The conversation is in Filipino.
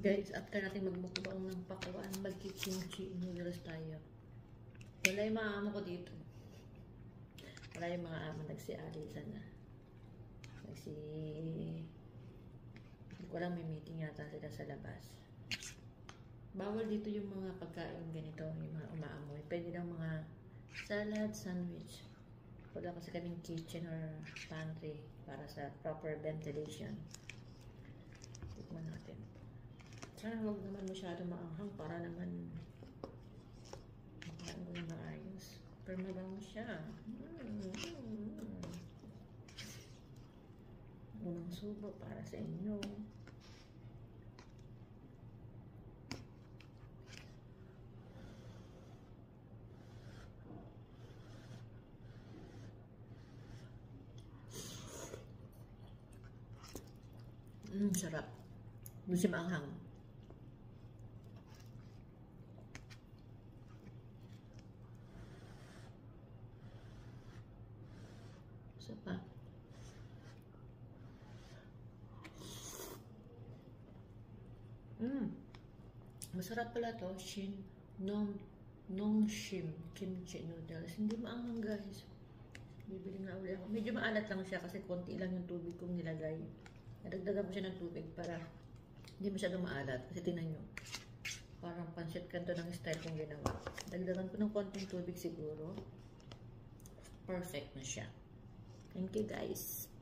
Guys, after natin magmukbang ng pakwan, magki-kimchi noodles tayo. Wala yung mga amo ko dito. Wala yung mga amo, nagsi-alisan na. Hindi ko lang, may meeting yata sila sa labas. Bawal dito yung mga pagkain ganito, yung mga umaamoy. Pwede lang mga salad, sandwich. Wala kasi kaming kitchen or pantry para sa proper ventilation. Tikman natin. Sana huwag naman masyado maanghang para naman makain ko na maayos. Pero mabango siya. Unang subo para sa inyo. Sarap. Hindi siya maanghang. Isa pa. Masarap pala to. Nongshim kimchi noodles. Hindi maanghang, guys. Bibili nga ulit ako. Medyo maalat lang siya kasi konti lang yung tubig kong nilagay. Nadagdagan ko siya ng tubig para hindi masyadong maalat. Kasi tingnan nyo. Parang pancit canton ng style kong ginawa. Dagdagan ko ng konting tubig siguro. Perfect na siya. Thank you, guys.